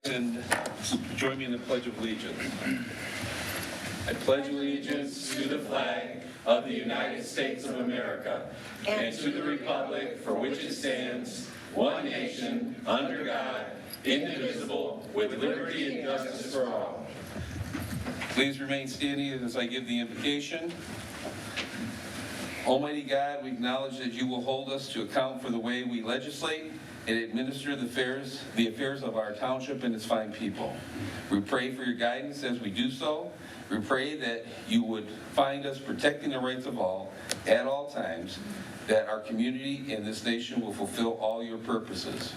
And join me in the Pledge of Allegiance. I pledge allegiance to the flag of the United States of America and to the republic for which it stands, one nation, under God, indivisible, with liberty and justice for all. Please remain standing as I give the invocation. Almighty God, we acknowledge that you will hold us to account for the way we legislate and administer the affairs of our township and its fine people. We pray for your guidance as we do so. We pray that you would find us protecting the rights of all at all times, that our community and this nation will fulfill all your purposes.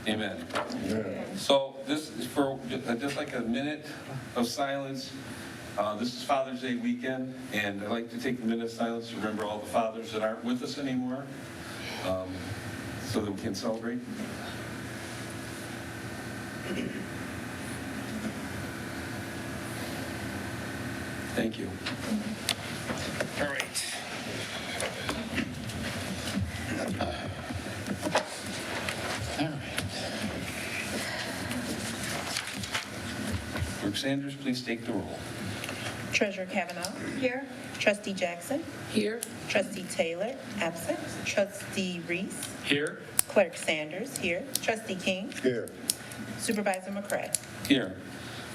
Amen. Amen. So this is for just like a minute of silence. This is Father's Day weekend, and I'd like to take a minute of silence to remember all the fathers that aren't with us anymore, so that we can celebrate. Thank you. All right. Clerk Sanders, please take the roll. Treasurer Kavanaugh. Here. Trustee Jackson. Here. Trustee Taylor, absent. Trustee Reese. Here. Clerk Sanders, here. Trustee King. Here. Supervisor McCray. Here.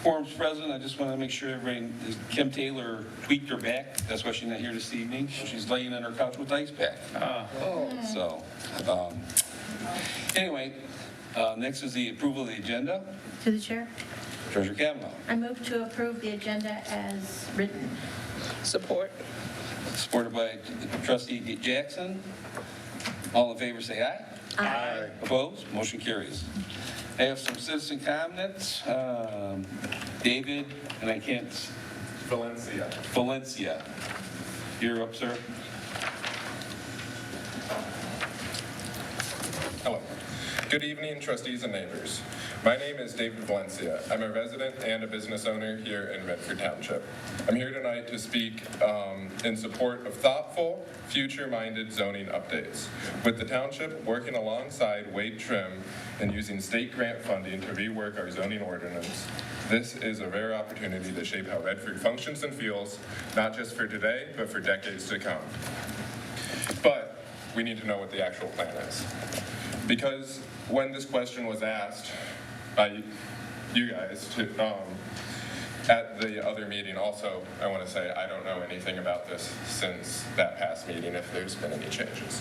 Quorum's present. I just want to make sure everybody, Kim Taylor tweaked her back. That's why she's not here this evening. She's laying on her couch with ice pack. So, anyway, next is the approval of the agenda. To the chair. Treasurer Kavanaugh. I move to approve the agenda as written. Support. Supported by Trustee Jackson. All in favor say aye. Aye. Opposed? Motion carries. I have some citizen comments. David, and I can't... Valencia. You're up, sir. Hello. Good evening, trustees and neighbors. My name is David Valencia. I'm a resident and a business owner here in Redford Township. I'm here tonight to speak in support of thoughtful, future-minded zoning updates. With the township working alongside Wade Trim and using state grant funding to rework our zoning ordinance, this is a rare opportunity to shape how Redford functions and feels, not just for today, but for decades to come. But we need to know what the actual plan is. Because when this question was asked by you guys at the other meeting, also, I want to say I don't know anything about this since that past meeting, if there's been any changes.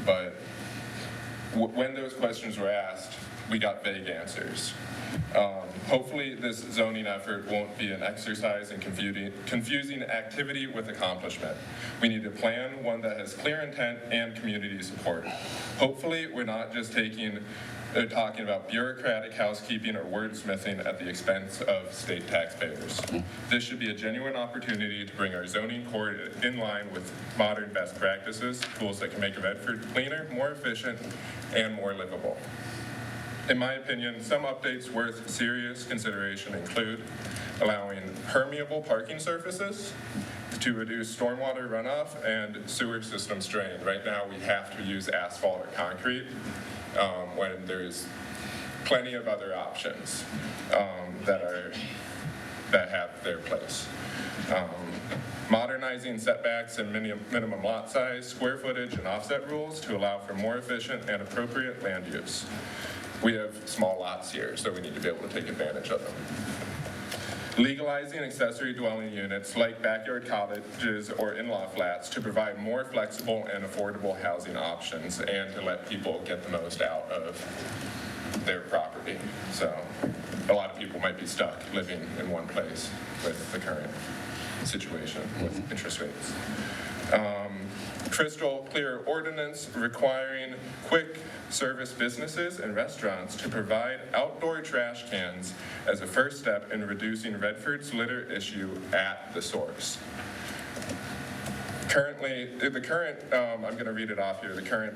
But when those questions were asked, we got vague answers. Hopefully this zoning effort won't be an exercise in confusing activity with accomplishment. We need a plan, one that has clear intent and community support. Hopefully we're not just talking about bureaucratic housekeeping or wordsmithing at the expense of state taxpayers. This should be a genuine opportunity to bring our zoning code in line with modern best practices, tools that can make Redford cleaner, more efficient, and more livable. In my opinion, some updates worth serious consideration include allowing permeable parking surfaces to reduce stormwater runoff and sewer system strain. Right now, we have to use asphalt or concrete when there's plenty of other options that have their place. Modernizing setbacks and minimum lot size, square footage, and offset rules to allow for more efficient and appropriate land use. We have small lots here, so we need to be able to take advantage of them. Legalizing accessory dwelling units like backyard cottages or in-law flats to provide more flexible and affordable housing options and to let people get the most out of their property. So a lot of people might be stuck living in one place with the current situation with interest rates. Crystal clear ordinance requiring quick service businesses and restaurants to provide outdoor trash cans as a first step in reducing Redford's litter issue at the source. Currently, I'm going to read it off here. The current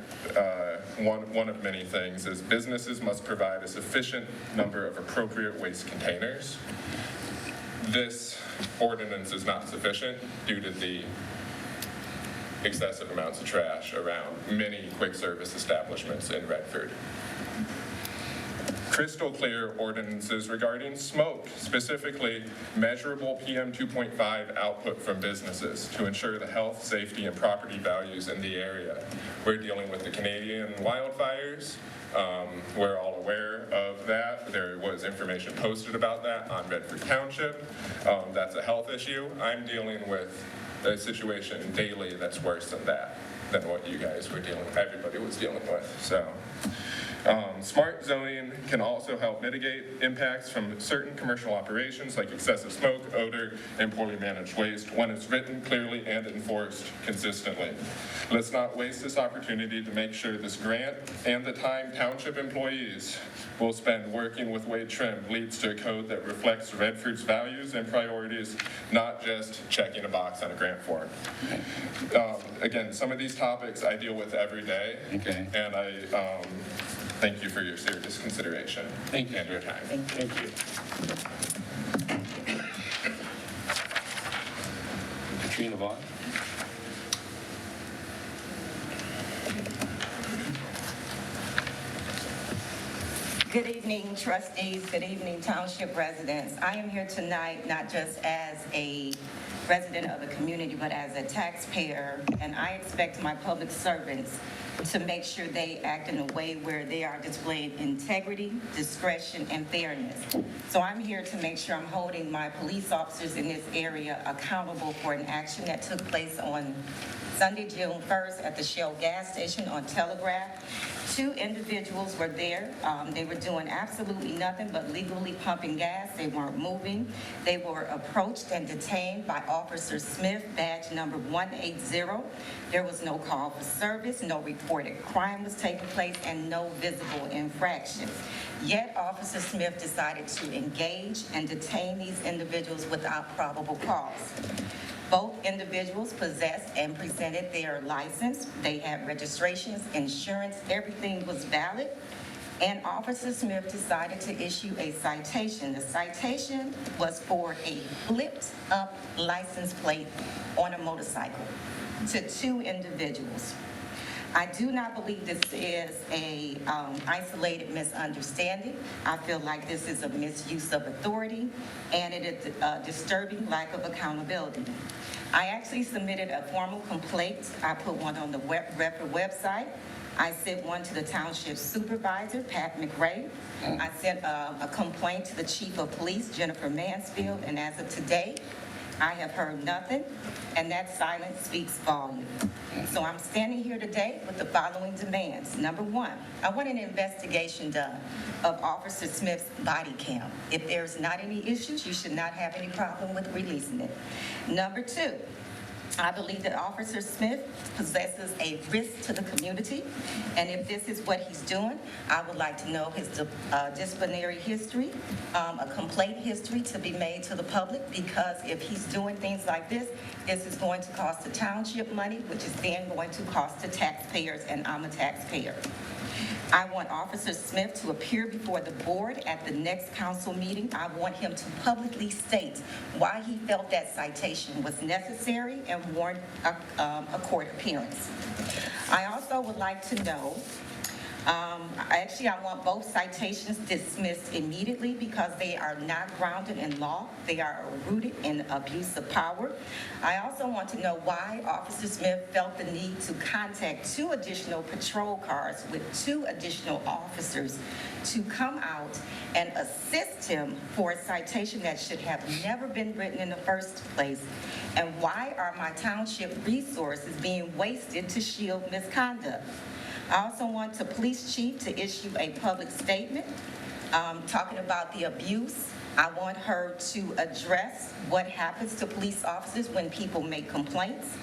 one of many things is businesses must provide a sufficient number of appropriate waste containers. This ordinance is not sufficient due to the excessive amounts of trash around many quick service establishments in Redford. crystal clear ordinances regarding smoke, specifically measurable PM 2.5 output from businesses to ensure the health, safety, and property values in the area. We're dealing with the Canadian wildfires. We're all aware of that. There was information posted about that on Medford Township. That's a health issue. I'm dealing with a situation daily that's worse than that, than what you guys were everybody was dealing with. So, smart zoning can also help mitigate impacts from certain commercial operations like excessive smoke, odor, and poorly managed waste when it's written clearly and enforced consistently. Let's not waste this opportunity to make sure this grant and the time township employees will spend working with Wade Trim leads to a code that reflects Redford's values and priorities, not just checking a box on a grant form. Again, some of these topics I deal with every day, and I thank you for your serious consideration and your time. Thank you. Katrina Vaughn. Good evening, trustees. Good evening, township residents. I am here tonight not just as a resident of the community, but as a taxpayer, and I expect my public servants to make sure they act in a way where they are displaying integrity, discretion, and fairness. So I'm here to make sure I'm holding my police officers in this area accountable for an action that took place on Sunday, June 1st at the Shell gas station on Telegraph. 2 individuals were there. They were doing absolutely nothing but legally pumping gas. They weren't moving. They were approached and detained by Officer Smith, badge number 180. There was no call for service, no reported crime was taking place, and no visible infractions. Yet Officer Smith decided to engage and detain these individuals without probable cause. Both individuals possessed and presented their license. They had registrations, insurance, everything was valid. And Officer Smith decided to issue a citation. The citation was for a flipped up license plate on a motorcycle to 2 individuals. I do not believe this is a isolated misunderstanding. I feel like this is a misuse of authority, and it is a disturbing lack of accountability. I actually submitted a formal complaint. I put one on the Redford website. I sent one to the township supervisor, Pat McRae. I sent a complaint to the chief of police, Jennifer Mansfield, and as of today, I have heard nothing, and that silence speaks volume. So I'm standing here today with the following demands. Number 1, I want an investigation done of Officer Smith's body cam. If there's not any issues, you should not have any problem with releasing it. Number 2, I believe that Officer Smith possesses a risk to the community, and if this is what he's doing, I would like to know his disciplinary history, a complaint history to be made to the public, because if he's doing things like this is going to cost the township money, which is then going to cost the taxpayers, and I'm a taxpayer. I want Officer Smith to appear before the board at the next council meeting. I want him to publicly state why he felt that citation was necessary and warrant a court appearance. I also would like to know, I want both citations dismissed immediately because they are not grounded in law. They are rooted in abuse of power. I also want to know why Officer Smith felt the need to contact 2 additional patrol cars with 2 additional officers to come out and assist him for a citation that should have never been written in the first place. And why are my township resources being wasted to shield misconduct? I also want the police chief to issue a public statement talking about the abuse. I want her to address what happens to police officers when people make complaints.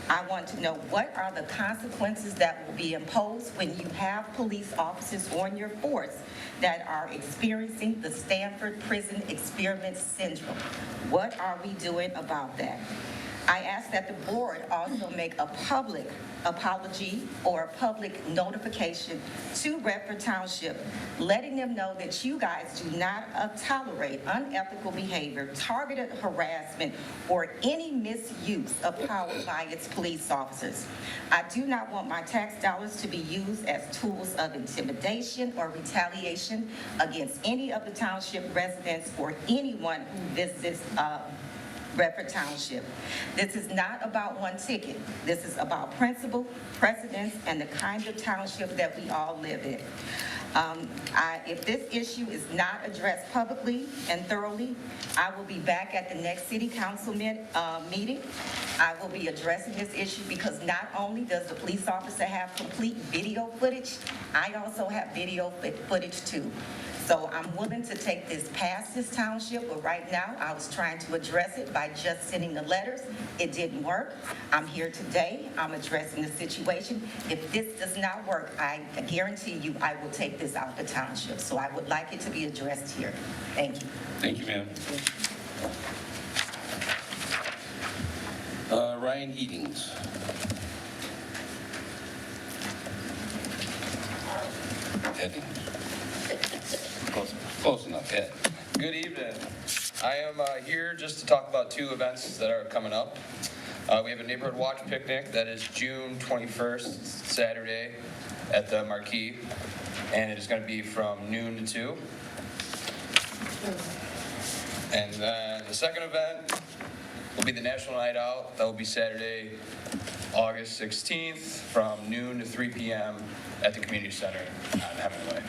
I want to know what are the consequences that will be imposed when you have police officers on your force that are experiencing the Stanford Prison Experiment Syndrome. What are we doing about that? I ask that the board also make a public apology or a public notification to Redford Township, letting them know that you guys do not tolerate unethical behavior, targeted harassment, or any misuse of power by its police officers. I do not want my tax dollars to be used as tools of intimidation or retaliation against any of the township residents or anyone who visits Redford Township. This is not about one ticket. This is about principle, precedence, and the kind of township that we all live in. If this issue is not addressed publicly and thoroughly, I will be back at the next city council meeting. I will be addressing this issue because not only does the police officer have complete video footage, I also have video footage too. So I'm willing to take this past this township, but right now I was trying to address it by just sending the letters. It didn't work. I'm here today. I'm addressing the situation. If this does not work, I guarantee you I will take this out the township. So I would like it to be addressed here. Thank you. Thank you, ma'am. Ryan Eatings. Eddings. Close enough, Ed. Good evening. I am here just to talk about two events that are coming up. We have a neighborhood watch picnic that is June 21st, Saturday, at the Marquee, and it is going to be from noon to 2. And then the second event will be the National Night Out. That will be Saturday, August 16th, from noon to 3 p.m. at the Community Center on Hemingway.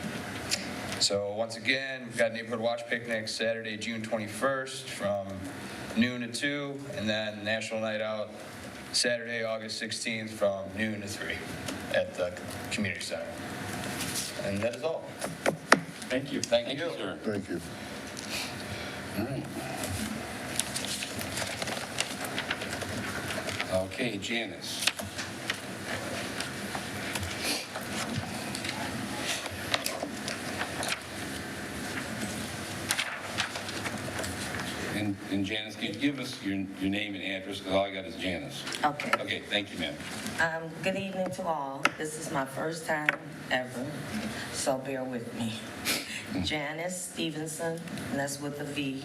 So once again, we've got Neighborhood Watch Picnic Saturday, June 21st from noon to 2, and then National Night Out Saturday, August 16th from noon to 3 at the Community Center. And that is all. Thank you. Thank you. Sir. Thank you. All right. Okay, Janice. And Janice, can you give us your name and address? Because all I got is Janice. Okay. Okay, thank you, ma'am. Good evening to all. This is my first time ever, so bear with me. Janice Stevenson, and that's with a V.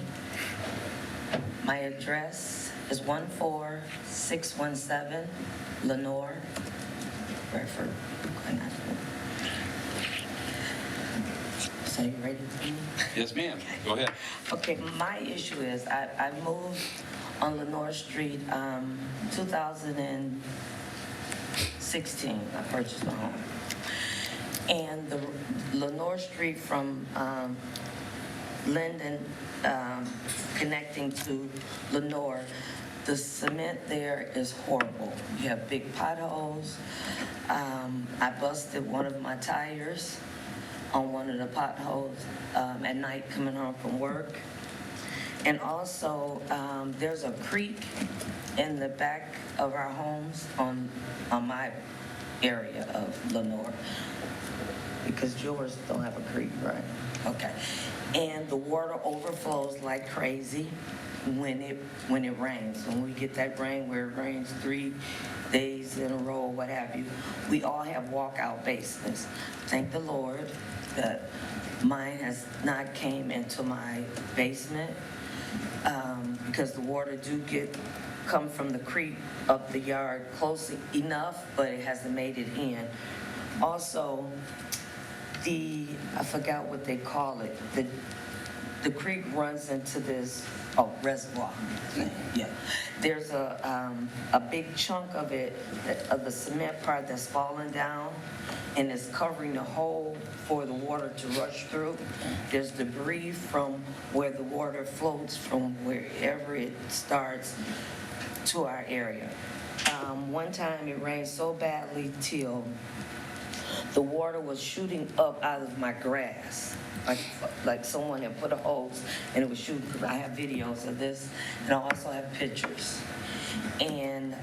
My address is 14617 Lenore, Redford. So you ready for me? Yes, ma'am. Go ahead. Okay, my issue is I moved on Lenore Street, 2016. I purchased a home. And the Lenore Street from Linden connecting to Lenore, the cement there is horrible. You have big potholes. I busted one of my tires on one of the potholes at night coming home from work. And also, there's a creek in the back of our homes on my area of Lenore, because yours don't have a creek, right? Okay. And the water overflows like crazy when it rains. When we get that rain where it rains 3 days in a row, what have you, we all have walkout basements. Thank the Lord that mine has not came into my basement, because the water do come from the creek up the yard close enough, but it hasn't made it in. Also, I forgot what they call it, the creek runs into this, reservoir. Yeah. There's a big chunk of it, of the cement part that's fallen down, and it's covering the hole for the water to rush through. There's debris from where the water floats from wherever it starts to our area. One time it rained so badly till the water was shooting up out of my grass. Like someone had put a hose and it was shooting. I have videos of this, and I also have pictures. And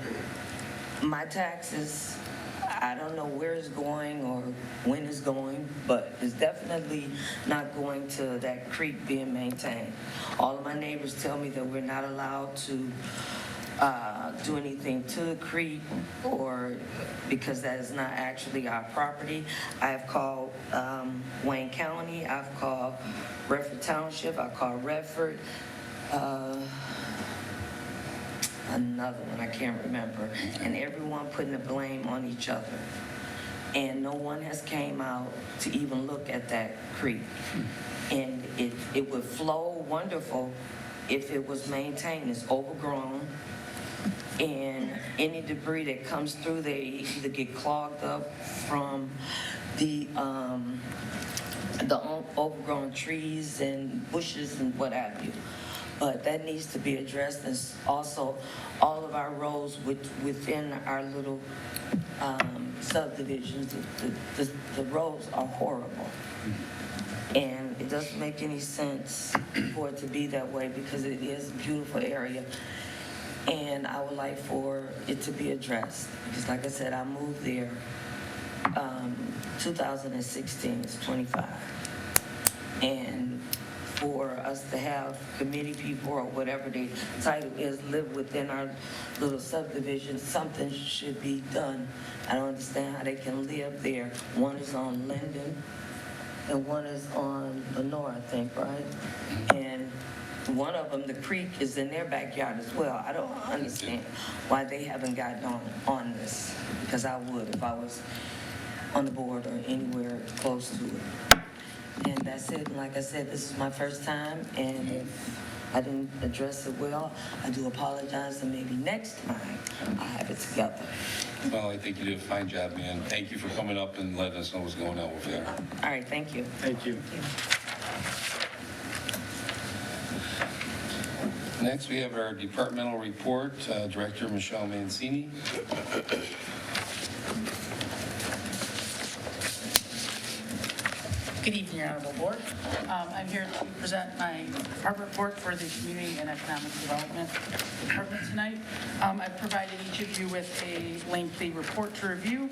my taxes, I don't know where it's going or when it's going, but it's definitely not going to that creek being maintained. All of my neighbors tell me that we're not allowed to do anything to the creek or because that is not actually our property. I've called Wayne County, I've called Redford Township, I've called Redford, another one I can't remember, and everyone putting the blame on each other. And no one has came out to even look at that creek. And it would flow wonderful if it was maintained. It's overgrown. And any debris that comes through there either get clogged up from the overgrown trees and bushes and what have you. But that needs to be addressed. And also, all of our roads within our little subdivisions, the roads are horrible. And it doesn't make any sense for it to be that way because it is a beautiful area. And I would like for it to be addressed. Because like I said, I moved there 2016, it's 25. And for us to have committee people or whatever the title is live within our little subdivision, something should be done. I don't understand how they can live there. One is on Linden and one is on Lenore, I think, right? And one of them, the creek, is in their backyard as well. I don't understand why they haven't gotten on this, because I would if I was on the board or anywhere close to it. And that's it. And like I said, this is my first time, and if I didn't address it well, I do apologize, and maybe next time I'll have it together. Well, I think you did a fine job, man. Thank you for coming up and letting us know what's going on with you. All right, thank you. Thank you. Next, we have our departmental report, Director Michelle Mancini. Good evening, Your Honorable Board. I'm here to present my department report for the Community and Economic Development Department tonight. I've provided each of you with a lengthy report to review.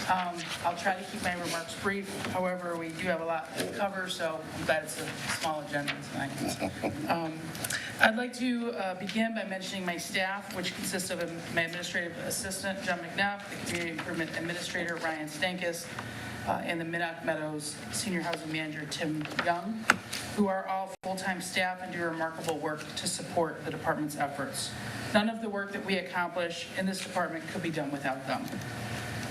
I'll try to keep my remarks brief. However, we do have a lot to cover, so I'm glad it's a small agenda tonight. I'd like to begin by mentioning my staff, which consists of my administrative assistant, John McNuff, the Community Improvement Administrator, Ryan Stankus, and the Minnock Meadows Senior Housing Manager, Tim Young, who are all full-time staff and do remarkable work to support the department's efforts. None of the work that we accomplish in this department could be done without them.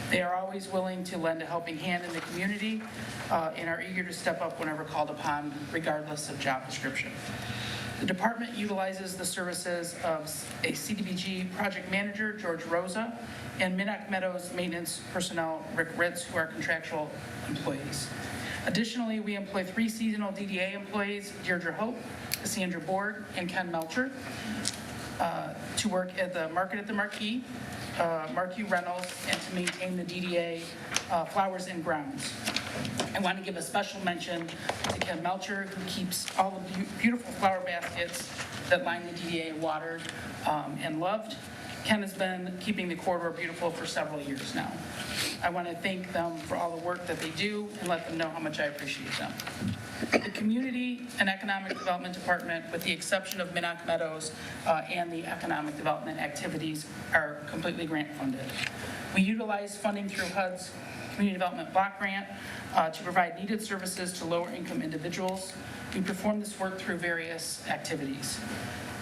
They are always willing to lend a helping hand in the community and are eager to step up whenever called upon, regardless of job description. The department utilizes the services of a CDBG project manager, George Rosa, and Minnock Meadows maintenance personnel, Rick Ritz, who are contractual employees. Additionally, we employ 3 seasonal DDA employees, Deirdre Hope, Cassandra Borg, and Ken Melcher, to work at the Market at the Marquee, Marquee Rentals, and to maintain the DDA flowers and grounds. I want to give a special mention to Ken Melcher, who keeps all the beautiful flower baskets that line the DDA watered and loved. Ken has been keeping the corridor beautiful for several years now. I want to thank them for all the work that they do and let them know how much I appreciate them. The Community and Economic Development Department, with the exception of Minnock Meadows and the economic development activities, are completely grant funded. We utilize funding through HUD's Community Development Block Grant to provide needed services to lower income individuals. We perform this work through various activities.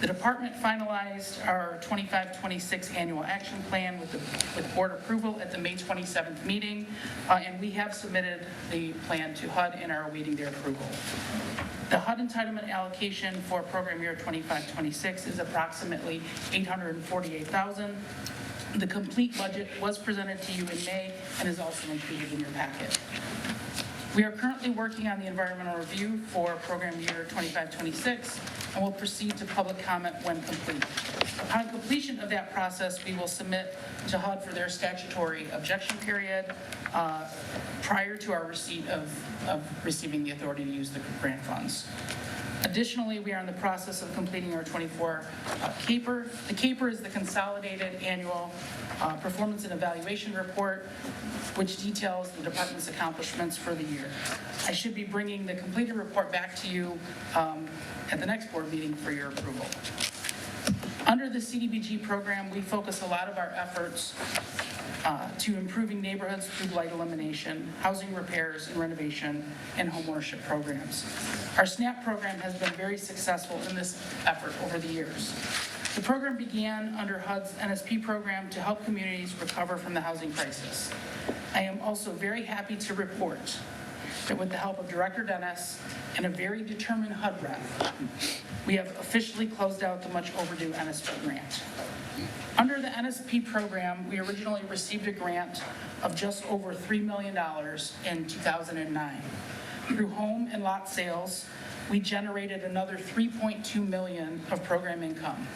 The department finalized our 25-26 annual action plan with board approval at the May 27th meeting, and we have submitted the plan to HUD and are awaiting their approval. The HUD entitlement allocation for program year 25-26 is approximately $848,000. The complete budget was presented to you in May and is also included in your packet. We are currently working on the environmental review for program year 25-26 and will proceed to public comment when complete. Upon completion of that process, we will submit to HUD for their statutory objection period prior to our receipt of receiving the authority to use the grant funds. Additionally, we are in the process of completing our 24 CAPER. The CAPER is the Consolidated Annual Performance and Evaluation Report, which details the department's accomplishments for the year. I should be bringing the completed report back to you at the next board meeting for your approval. Under the CDBG program, we focus a lot of our efforts to improving neighborhoods through blight elimination, housing repairs and renovation, and homeownership programs. Our SNAP program has been very successful in this effort over the years. The program began under HUD's NSP program to help communities recover from the housing crisis. I am also very happy to report that with the help of Director Dennis and a very determined HUD rep, we have officially closed out the much overdue NSP grant. Under the NSP program, we originally received a grant of just over $3 million in 2009. Through home and lot sales, we generated another $3.2 million of program income.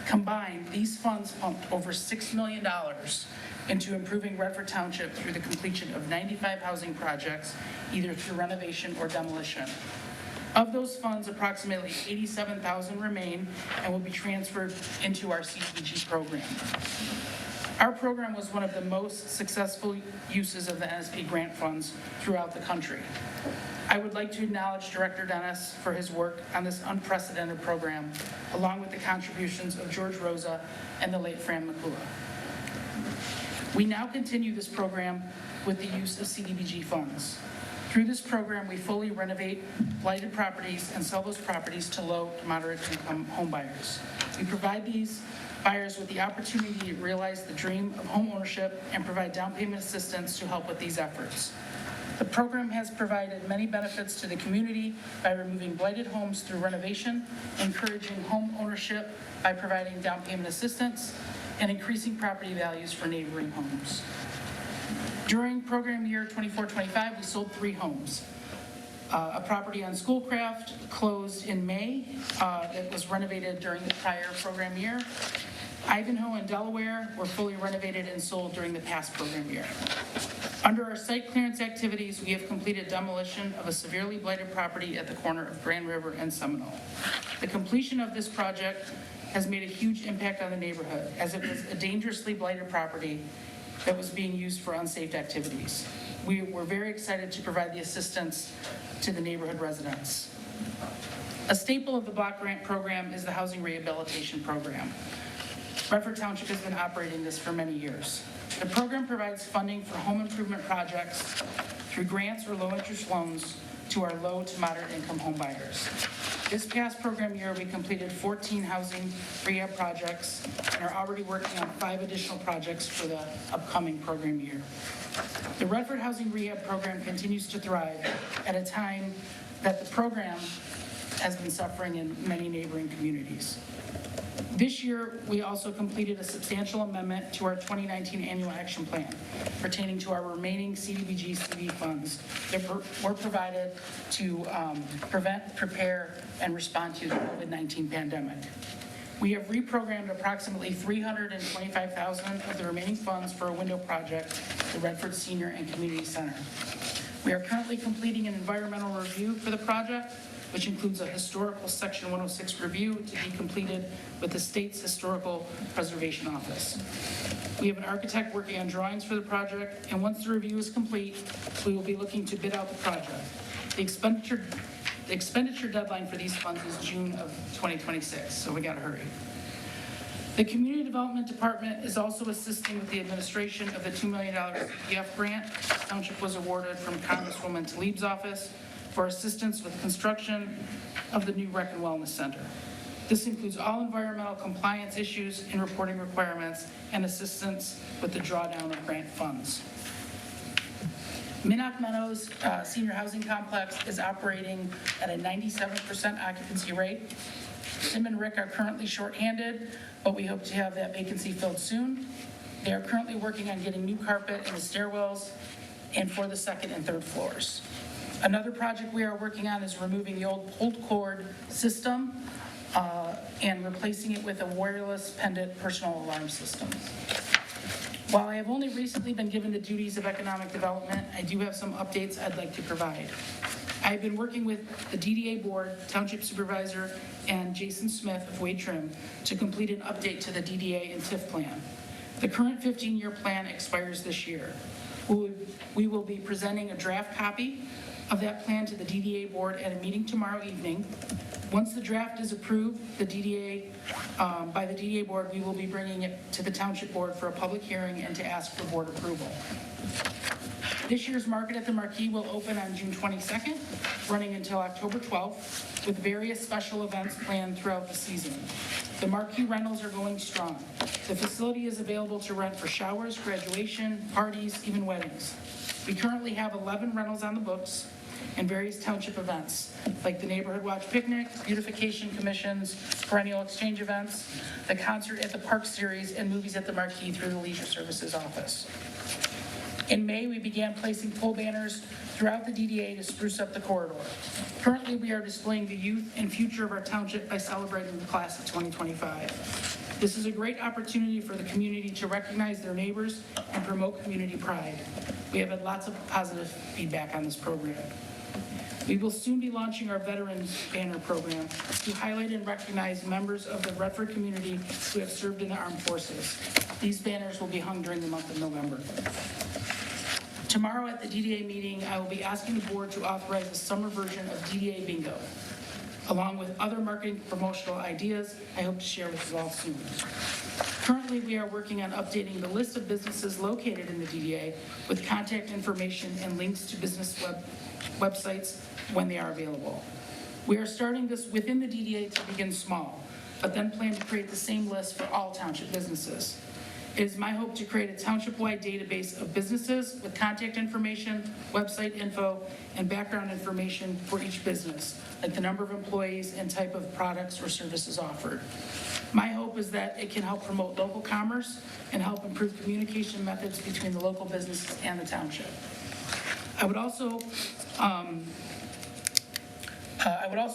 Combined, these funds pumped over $6 million into improving Redford Township through the completion of 95 housing projects, either through renovation or demolition. Of those funds, approximately $87,000 remain and will be transferred into our CDBG program. Our program was one of the most successful uses of the NSP grant funds throughout the country. I would like to acknowledge Director Dennis for his work on this unprecedented program, along with the contributions of George Rosa and the late Fran McCullough. We now continue this program with the use of CDBG funds. Through this program, we fully renovate blighted properties and sell those properties to low to moderate income home buyers. We provide these buyers with the opportunity to realize the dream of home ownership and provide down payment assistance to help with these efforts. The program has provided many benefits to the community by removing blighted homes through renovation, encouraging home ownership by providing down payment assistance, and increasing property values for neighboring homes. During program year 24-25, we sold 3 homes. A property on Schoolcraft closed in May that was renovated during the prior program year. Ivanhoe and Delaware were fully renovated and sold during the past program year. Under our site clearance activities, we have completed demolition of a severely blighted property at the corner of Grand River and Seminole. The completion of this project has made a huge impact on the neighborhood, as it was a dangerously blighted property that was being used for unsafe activities. We were very excited to provide the assistance to the neighborhood residents. A staple of the block grant program is the housing rehabilitation program. Redford Township has been operating this for many years. The program provides funding for home improvement projects through grants or low-interest loans to our low to moderate income home buyers. This past program year, we completed 14 housing rehab projects and are already working on 5 additional projects for the upcoming program year. The Redford Housing Rehab Program continues to thrive at a time that the program has been suffering in many neighboring communities. This year, we also completed a substantial amendment to our 2019 annual action plan pertaining to our remaining CDBG CV funds that were provided to prevent, prepare, and respond to the COVID-19 pandemic. We have reprogrammed approximately $325,000 of the remaining funds for a window project at the Redford Senior and Community Center. We are currently completing an environmental review for the project, which includes a historical Section 106 review to be completed with the state's Historical Preservation Office. We have an architect working on drawings for the project, and once the review is complete, we will be looking to bid out the project. The expenditure deadline for these funds is June of 2026, so we gotta hurry. The Community Development Department is also assisting with the administration of the $2 million CPF grant Township was awarded from Congresswoman Tlaib's office for assistance with construction of the new Rec and Wellness Center. This includes all environmental compliance issues and reporting requirements and assistance with the drawdown of grant funds. Minnock Meadows Senior Housing Complex is operating at a 97% occupancy rate. Tim and Rick are currently shorthanded, but we hope to have that vacancy filled soon. They are currently working on getting new carpet in the stairwells and for the 2nd and 3rd floors. Another project we are working on is removing the old pulled cord system and replacing it with a wireless pendant personal alarm system. While I have only recently been given the duties of economic development, I do have some updates I'd like to provide. I've been working with the DDA board, Township Supervisor, and Jason Smith of Wade Trim to complete an update to the DDA and TIF plan. The current 15-year plan expires this year. We will be presenting a draft copy of that plan to the DDA board at a meeting tomorrow evening. Once the draft is approved, by the DDA board, we will be bringing it to the township board for a public hearing and to ask for board approval. This year's Market at the Marquee will open on June 22nd, running until October 12th, with various special events planned throughout the season. The Marquee rentals are going strong. The facility is available to rent for showers, graduation, parties, even weddings. We currently have 11 rentals on the books and various township events, like the Neighborhood Watch Picnic, beautification commissions, perennial exchange events, the Concert at the Park series, and Movies at the Marquee through the Leisure Services Office. In May, we began placing pole banners throughout the DDA to spruce up the corridor. Currently, we are displaying the youth and future of our township by celebrating the class of 2025. This is a great opportunity for the community to recognize their neighbors and promote community pride. We have had lots of positive feedback on this program. We will soon be launching our Veterans Banner Program to highlight and recognize members of the Redford community who have served in the armed forces. These banners will be hung during the month of November. Tomorrow at the DDA meeting, I will be asking the board to authorize the summer version of DDA Bingo. Along with other marketing promotional ideas, I hope to share with you all soon. Currently, we are working on updating the list of businesses located in the DDA with contact information and links to business websites when they are available. We are starting this within the DDA to begin small, but then plan to create the same list for all township businesses. It is my hope to create a township-wide database of businesses with contact information, website info, and background information for each business, like the number of employees and type of products or services offered. My hope is that it can help promote local commerce and help improve communication methods between the local businesses and the township. I would also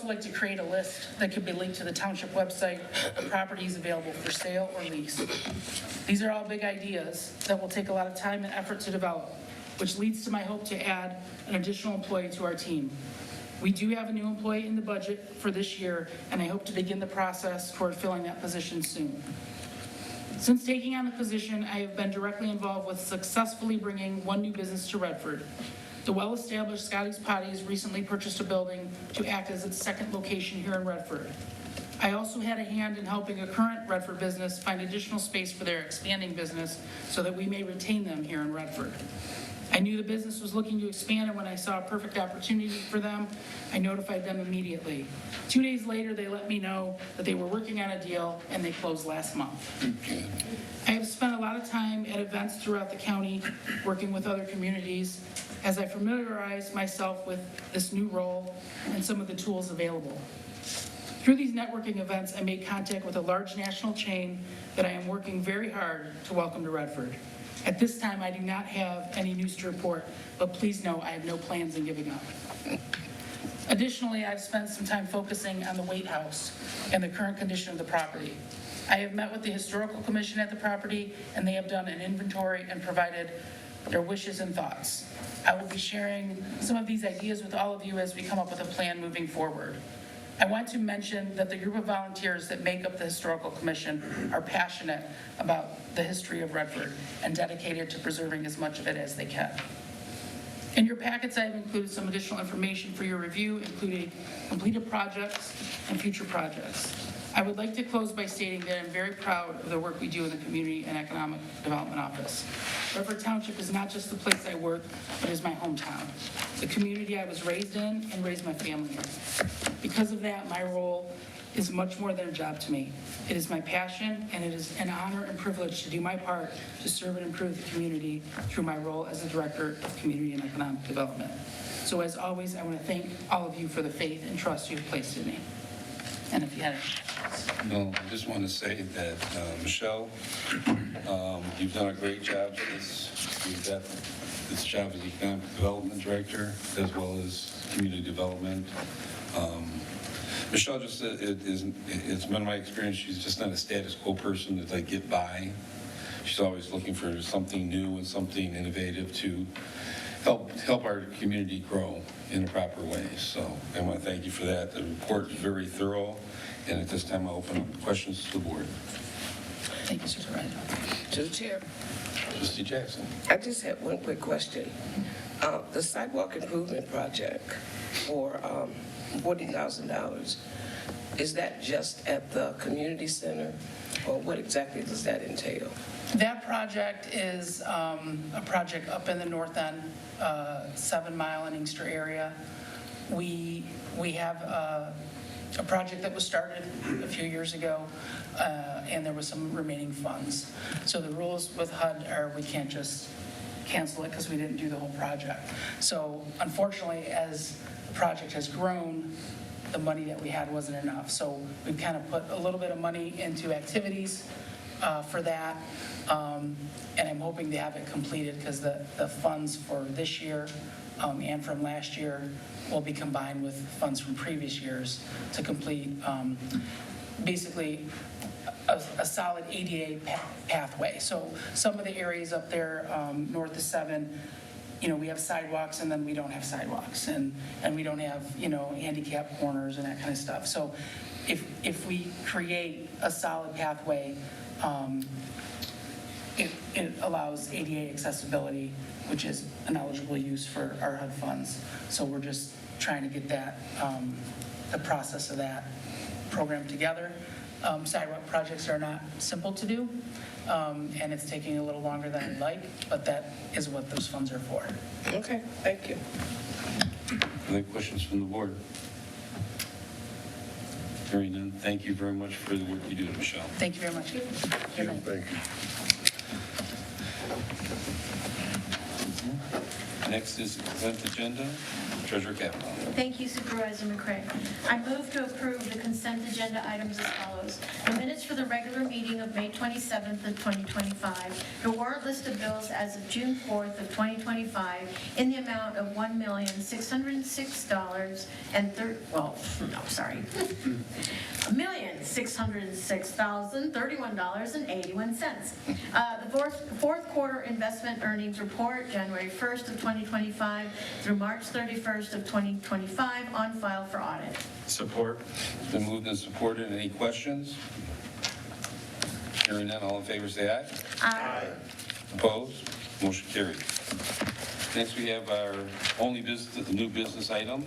like to create a list that could be linked to the township website of properties available for sale or lease. These are all big ideas that will take a lot of time and effort to develop, which leads to my hope to add an additional employee to our team. We do have a new employee in the budget for this year, and I hope to begin the process toward filling that position soon. Since taking on the position, I have been directly involved with successfully bringing one new business to Redford. The well-established Scotty's Potties recently purchased a building to act as its second location here in Redford. I also had a hand in helping a current Redford business find additional space for their expanding business so that we may retain them here in Redford. I knew the business was looking to expand, and when I saw a perfect opportunity for them, I notified them immediately. 2 days later, they let me know that they were working on a deal, and they closed last month. I have spent a lot of time at events throughout the county, working with other communities, as I familiarize myself with this new role and some of the tools available. Through these networking events, I made contact with a large national chain that I am working very hard to welcome to Redford. At this time, I do not have any news to report, but please know I have no plans in giving up. Additionally, I've spent some time focusing on the Waite House and the current condition of the property. I have met with the Historical Commission at the property, and they have done an inventory and provided their wishes and thoughts. I will be sharing some of these ideas with all of you as we come up with a plan moving forward. I want to mention that the group of volunteers that make up the Historical Commission are passionate about the history of Redford and dedicated to preserving as much of it as they can. In your packets, I have included some additional information for your review, including completed projects and future projects. I would like to close by stating that I'm very proud of the work we do in the Community and Economic Development Office. Redford Township is not just the place I work, but is my hometown, the community I was raised in and raised my family in. Because of that, my role is much more than a job to me. It is my passion, and it is an honor and privilege to do my part to serve and improve the community through my role as the Director of Community and Economic Development. So as always, I want to thank all of you for the faith and trust you've placed in me. And if you had any. No, I just want to say that, Michelle, you've done a great job with this. You've got this job as Economic Development Director, as well as Community Development. Michelle, just, it's been my experience, she's just not a status quo person that like get by. She's always looking for something new and something innovative to help our community grow in a proper way. So I want to thank you for that. The report is very thorough, and at this time I'll open up questions to the board. Thank you, Supervisor. To the chair. Trustee Jackson. I just have one quick question. The sidewalk improvement project for $40,000, is that just at the community center, or what exactly does that entail? That project is a project up in the north end, 7 Mile and Inkster area. We have a project that was started a few years ago, and there was some remaining funds. So the rules with HUD are we can't just cancel it because we didn't do the whole project. So unfortunately, as the project has grown, the money that we had wasn't enough. So we've kind of put a little bit of money into activities for that. And I'm hoping to have it completed because the funds for this year and from last year will be combined with funds from previous years to complete basically a solid ADA pathway. So some of the areas up there north of 7, we have sidewalks and then we don't have sidewalks and we don't have, handicap corners and that kind of stuff. So if we create a solid pathway, it allows ADA accessibility, which is an eligible use for our HUD funds. So we're just trying to get that, the process of that program together. Sidewalk projects are not simple to do, and it's taking a little longer than I'd like, but that is what those funds are for. Okay, thank you. Other questions from the board? Hearing none, thank you very much for the work you do, Michelle. Thank you very much. Good night. Thank you. Next is the consent agenda. Treasurer Kavanaugh. Thank you, Supervisor McCray. I move to approve the consent agenda items as follows. The minutes for the regular meeting of May 27th of 2025, the warrant list of bills as of June 4th of 2025 in the amount of $1,606,31.81. The fourth quarter investment earnings report, January 1st of 2025 through March 31st of 2025, on file for audit. Support. It's been moved and supported. Any questions? Hearing none, all in favor say aye. Aye. Opposed? Motion carried. Next, we have our only business, the new business item.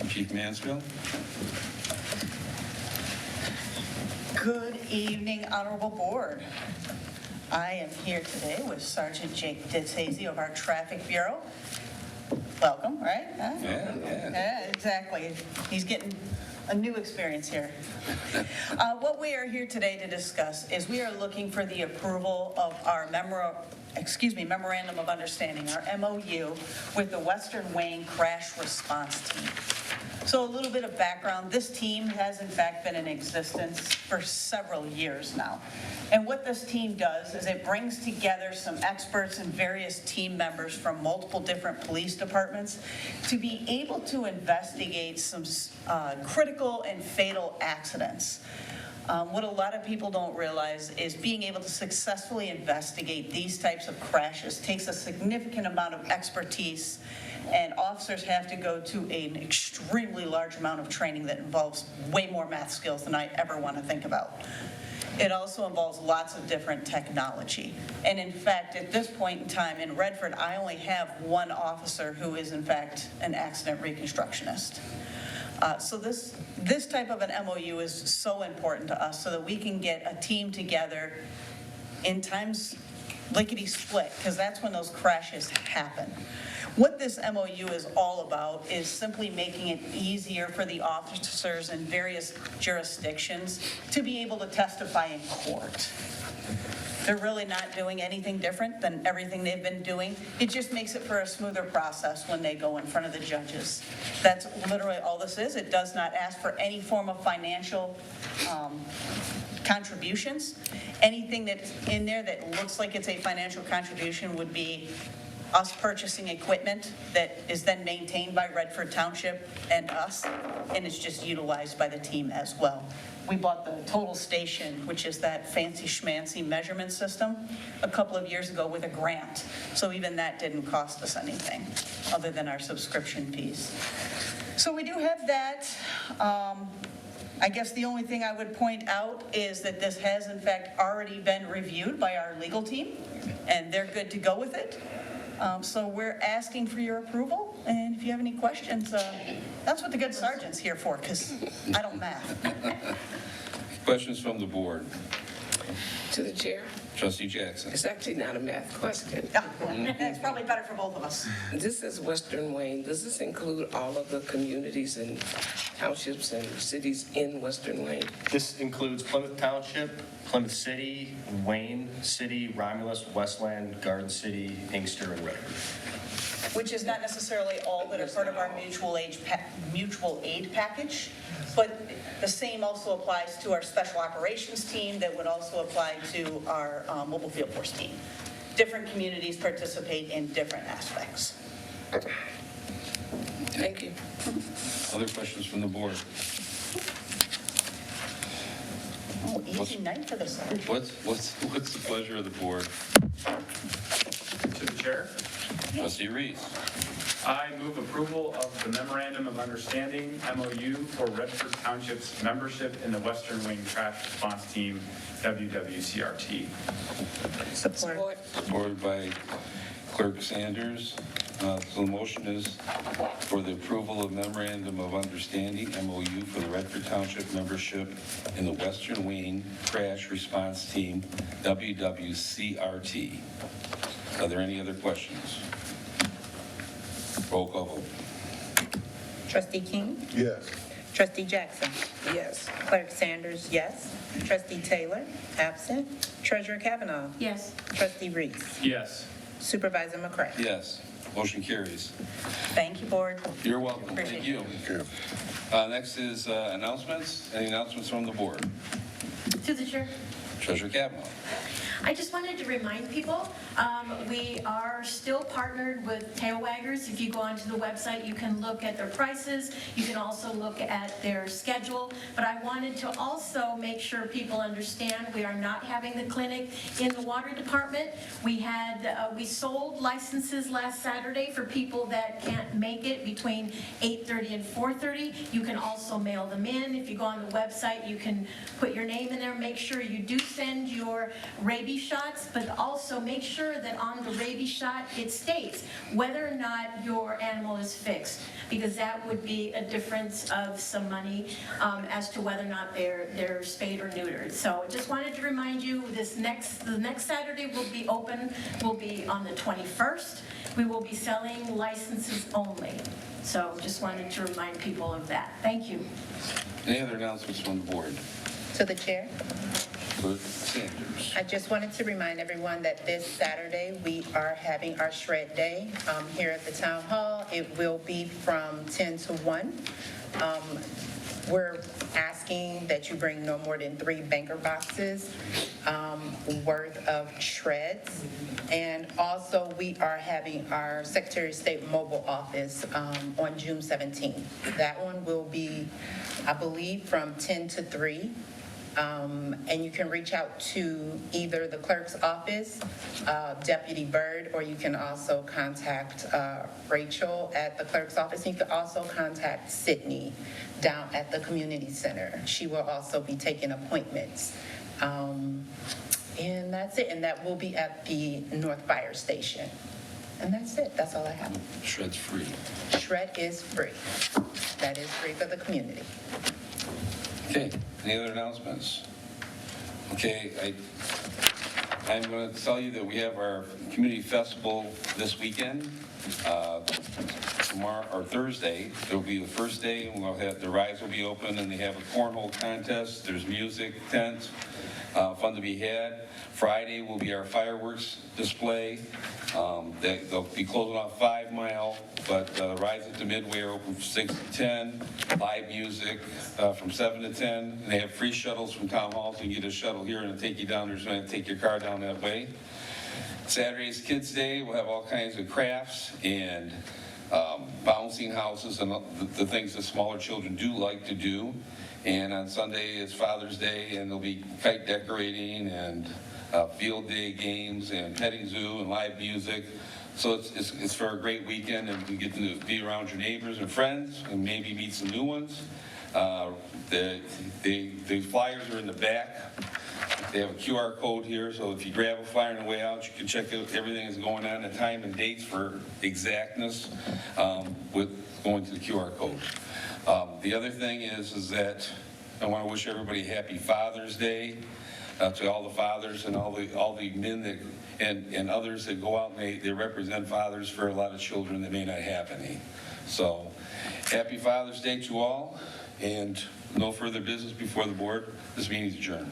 Chief Mansfield. Good evening, Honorable Board. I am here today with Sergeant Jake DeTazy of our Traffic Bureau. Welcome, right? Huh? Yeah, exactly. He's getting a new experience here. What we are here today to discuss is we are looking for the approval of our Memorandum of Understanding, our MOU, with the Western Wayne Crash Response Team. So a little bit of background, this team has in fact been in existence for several years now. And what this team does is it brings together some experts and various team members from multiple different police departments to be able to investigate some critical and fatal accidents. What a lot of people don't realize is being able to successfully investigate these types of crashes takes a significant amount of expertise, and officers have to go to an extremely large amount of training that involves way more math skills than I ever want to think about. It also involves lots of different technology. And in fact, at this point in time in Redford, I only have one officer who is in fact an accident reconstructionist. So this type of an MOU is so important to us so that we can get a team together in times lickety-split, because that's when those crashes happen. What this MOU is all about is simply making it easier for the officers in various jurisdictions to be able to testify in court. They're really not doing anything different than everything they've been doing. It just makes it for a smoother process when they go in front of the judges. That's literally all this is. It does not ask for any form of financial contributions. Anything that's in there that looks like it's a financial contribution would be us purchasing equipment that is then maintained by Redford Township and us, and it's just utilized by the team as well. We bought the Total Station, which is that fancy schmancy measurement system, a couple of years ago with a grant. So even that didn't cost us anything other than our subscription fees. So we do have that. I guess the only thing I would point out is that this has in fact already been reviewed by our legal team, and they're good to go with it. So we're asking for your approval, and if you have any questions, that's what the good sergeant's here for, because I don't math. Questions from the board? To the chair, Trustee Jackson. it's actually not a math question. It's probably better for both of us. This is Western Wayne. Does this include all of the communities and townships and cities in Western Wayne? This includes Plymouth Township, Plymouth City, Wayne City, Romulus, Westland, Garden City, Inkster, and Redford. Which is not necessarily all that are part of our mutual aid package, but the same also applies to our special operations team, that would also apply to our mobile field force team. Different communities participate in different aspects. Thank you. Other questions from the board? Oh, easy night for the sergeant. What's the pleasure of the board? To the chair, Trustee Reese. I move approval of the Memorandum of Understanding, MOU, for Redford Township's membership in the Western Wing Trash Response Team, WWCRT. Support. Supported by Clerk Sanders. So the motion is for the approval of memorandum of understanding, MOU, for the Redford Township membership in the Western Wayne Crash Response Team, WWCRT. Are there any other questions? Roll call vote. Trustee King? Yes. Trustee Jackson? Yes. Clerk Sanders, yes. Trustee Taylor, absent. Treasurer Kavanaugh? Yes. Trustee Reese? Yes. Supervisor McCray? Yes. Motion carries. Thank you, board. You're welcome. Thank Appreciate you. Sure. Next is announcements. Any announcements from the board? To the chair. Treasurer Kavanaugh. I just wanted to remind people, we are still partnered with Tail Waggers. If you go onto the website, you can look at their prices. You can also look at their schedule. But I wanted to also make sure people understand we are not having the clinic in the water department. We sold licenses last Saturday for people that can't make it between 8:30 and 4:30. You can also mail them in. If you go on the website, you can put your name in there. Make sure you do send your rabies shots, but also make sure that on the rabies shot, it states whether or not your animal is fixed, because that would be a difference of some money as to whether or not they're spayed or neutered. So just wanted to remind you, the next Saturday will be open, will be on the 21st. We will be selling licenses only. So just wanted to remind people of that. Thank you. Any other announcements from the board? To the chair. Clerk Sanders. I just wanted to remind everyone that this Saturday, we are having our Shred Day here at the Town Hall. It will be from 10 to 1. We're asking that you bring no more than 3 banker boxes worth of shreds. And also, we are having our Secretary of State mobile office on June 17th. That one will be, I believe, from 10 to 3. And you can reach out to either the clerk's office, Deputy Byrd, or you can also contact Rachel at the clerk's office. You can also contact Sydney down at the community center. She will also be taking appointments. And that's it. And that will be at the North Fire Station. And that's it. That's all I have. Shred's free. Shred is free. That is free for the community. Okay, any other announcements? Okay, I'm going to tell you that we have our community festival this weekend. Tomorrow, or Thursday, it'll be the first day, and we'll have, the rides will be open, and they have a cornhole contest, there's music, tents, fun to be had. Friday will be our fireworks display. They'll be closing off 5 Mile, but the rides at the Midway are open from 6 to 10. Live music from 7 to 10. And they have free shuttles from Town Hall, so you can get a shuttle here and it'll take you down there, so you don't have to take your car down that way. Saturday's Kids Day. We'll have all kinds of crafts and bouncing houses and the things that smaller children do like to do. And on Sunday is Father's Day, and there'll be kite decorating and field day games and petting zoo and live music. So it's for a great weekend, and you get to be around your neighbors and friends and maybe meet some new ones. The flyers are in the back. They have a QR code here, so if you grab a flyer on the way out, you can check out everything that's going on, the time and dates for exactness with going to the QR code. The other thing is that I want to wish everybody a happy Father's Day, to all the fathers and all the men that, and others that go out and they represent fathers for a lot of children that may not have any. So, happy Father's Day to all, and no further business before the board. This meeting is adjourned.